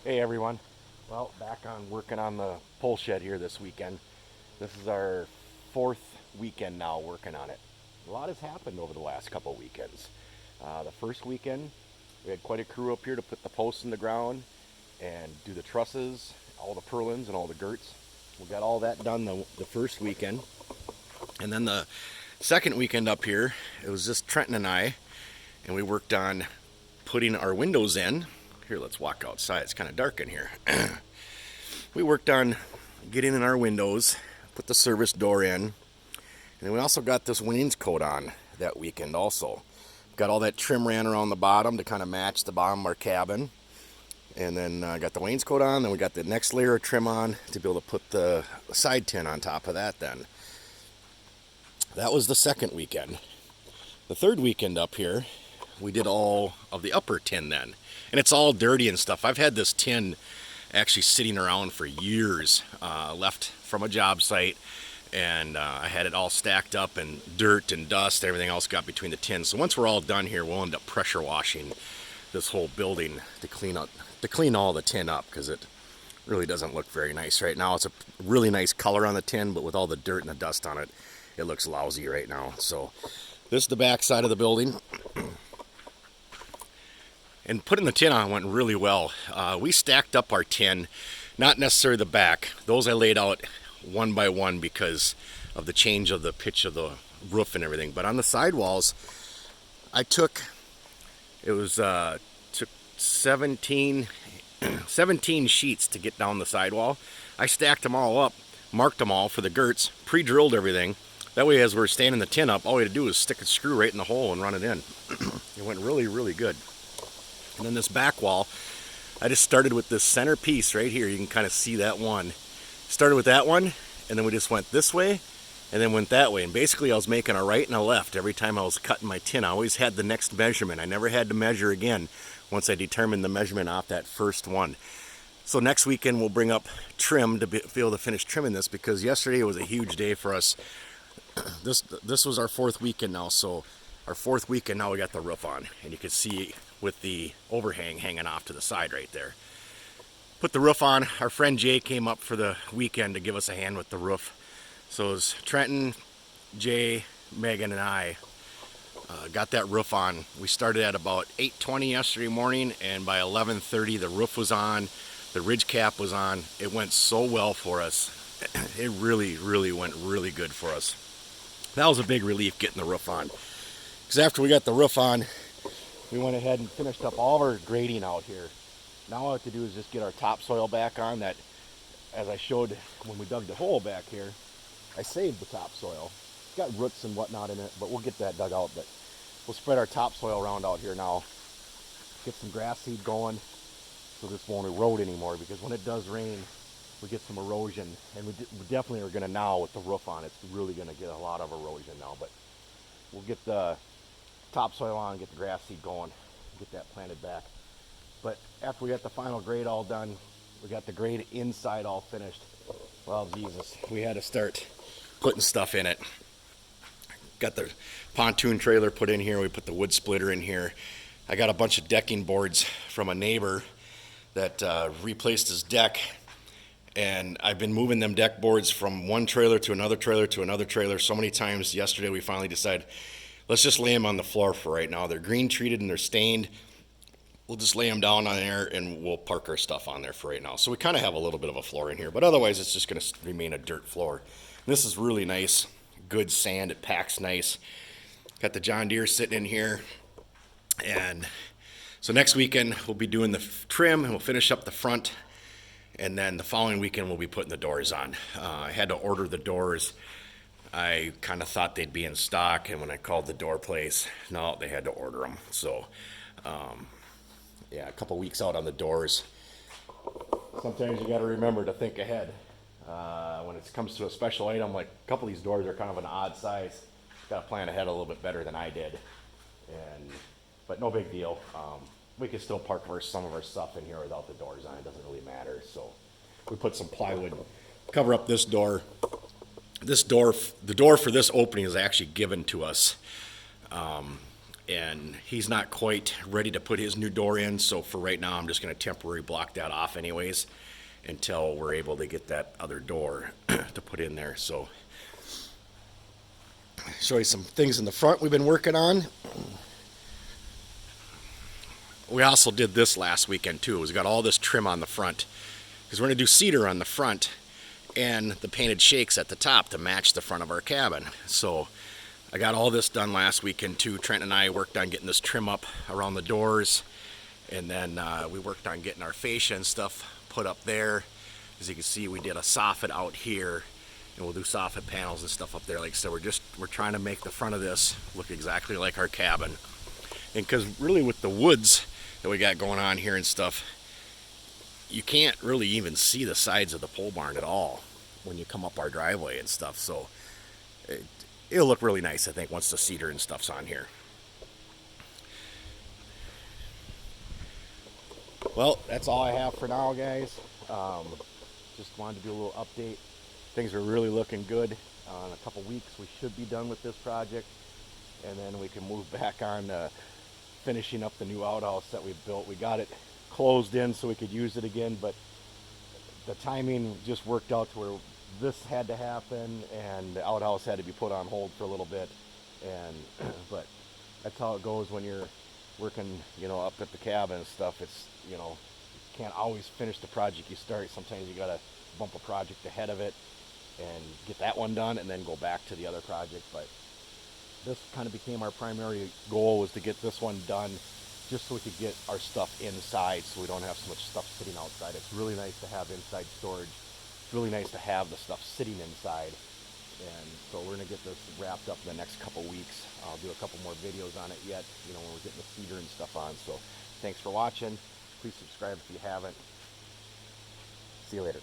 Hey everyone. Well, back on working on the pole shed here this weekend. This is our fourth weekend now working on it. A lot has happened over the last couple weekends. The first weekend, we had quite a crew up here to put the posts in the ground and do the trusses, all the purlins and all the girts. We got all that done the first weekend. And then the second weekend up here, it was just Trenton and I, and we worked on putting our windows in. Here, let's walk outside. It's kind of dark in here. We worked on getting in our windows, put the service door in, and then we also got this wainscot on that weekend also. Got all that trim ran around the bottom to kind of match the bottom of our cabin. And then got the wainscot on, then we got the next layer of trim on to be able to put the side tin on top of that then. That was the second weekend. The third weekend up here, we did all of the upper tin then. And it's all dirty and stuff. I've had this tin actually sitting around for years, left from a job site, and I had it all stacked up, and dirt and dust, everything else got between the tins. So once we're all done here, we'll end up pressure washing this whole building to clean all the tin up, because it really doesn't look very nice right now. It's a really nice color on the tin, but with all the dirt and the dust on it, it looks lousy right now. So this is the back side of the building. And putting the tin on went really well. We stacked up our tin, not necessarily the back. Those I laid out one by one because of the change of the pitch of the roof and everything. But on the sidewalls, I took 17 sheets to get down the sidewall. I stacked them all up, marked them all for the girts, pre-drilled everything. That way, as we're standing the tin up, all we had to do was stick a screw right in the hole and run it in. It went really, really good. And then this back wall, I just started with this center piece right here. You can kind of see that one. Started with that one, and then we just went this way, and then went that way. And basically, I was making a right and a left every time I was cutting my tin. I always had the next measurement. I never had to measure again once I determined the measurement off that first one. So next weekend, we'll bring up trim to be able to finish trimming this, because yesterday was a huge day for us. This was our fourth weekend now, so our fourth weekend now we got the roof on, and you can see with the overhang hanging off to the side right there. Put the roof on. Our friend Jay came up for the weekend to give us a hand with the roof. So it was Trenton, Jay, Megan, and I got that roof on. We started at about 8:20 yesterday morning, and by 11:30 the roof was on, the ridge cap was on. It went so well for us. It really, really went really good for us. That was a big relief getting the roof on. Because after we got the roof on, we went ahead and finished up all of our grading out here. Now all I have to do is just get our topsoil back on. That, as I showed when we dug the hole back here, I saved the topsoil. It's got roots and whatnot in it, but we'll get that dug out. But we'll spread our topsoil around out here now. Get some grass seed going so this won't erode anymore, because when it does rain, we get some erosion. And we definitely are going to, now with the roof on, it's really going to get a lot of erosion now. But we'll get the topsoil on, get the grass seed going, get that planted back. But after we got the final grade all done, we got the grade inside all finished. Well, Jesus, we had to start putting stuff in it. Got the pontoon trailer put in here. We put the wood splitter in here. I got a bunch of decking boards from a neighbor that replaced his deck, and I've been moving them deck boards from one trailer to another trailer to another trailer so many times. Yesterday we finally decided, let's just lay them on the floor for right now. They're green treated and they're stained. We'll just lay them down on there, and we'll park our stuff on there for right now. So we kind of have a little bit of a floor in here, but otherwise it's just going to remain a dirt floor. And this is really nice, good sand. It packs nice. Got the John Deere sitting in here. And so next weekend we'll be doing the trim, and we'll finish up the front. And then the following weekend we'll be putting the doors on. I had to order the doors. I kind of thought they'd be in stock, and when I called the door place, no, they had to order them. So, yeah, a couple weeks out on the doors. Sometimes you got to remember to think ahead. When it comes to a special item, like a couple of these doors are kind of an odd size. Got to plan ahead a little bit better than I did. But no big deal. We can still park some of our stuff in here without the doors on. It doesn't really matter. So we put some plywood, cover up this door. The door for this opening is actually given to us and he's not quite ready to put his new door in, so for right now I'm just going to temporarily block that off anyways until we're able to get that other door to put in there. So show you some things in the front we've been working on. We also did this last weekend too. We got all this trim on the front because we're going to do cedar on the front and the painted shakes at the top to match the front of our cabin. So I got all this done last weekend too. Trent and I worked on getting this trim up around the doors, and then we worked on getting our fascia and stuff put up there. As you can see, we did a soffit out here, and we'll do soffit panels and stuff up there. Like I said, we're trying to make the front of this look exactly like our cabin. And because really with the woods that we got going on here and stuff, you can't really even see the sides of the pole barn at all when you come up our driveway and stuff. So it'll look really nice, I think, once the cedar and stuff's on here. Well, that's all I have for now, guys. Just wanted to do a little update. Things are really looking good. In a couple weeks, we should be done with this project, and then we can move back on to finishing up the new outhouse that we built. We got it closed in so we could use it again, but the timing just worked out to where this had to happen and the outhouse had to be put on hold for a little bit. And but that's how it goes when you're working, up at the cabin and stuff. It's, you can't always finish the project you start. Sometimes you gotta bump a project ahead of it and get that one done and then go back to the other project. But this kind of became our primary goal, was to get this one done just so we could get our stuff inside so we don't have so much stuff sitting outside. It's really nice to have inside storage. It's really nice to have the stuff sitting inside. And so we're going to get this wrapped up in the next couple weeks. I'll do a couple more videos on it yet, when we're getting the cedar and stuff on. So thanks for watching. Please subscribe if you haven't. See you later.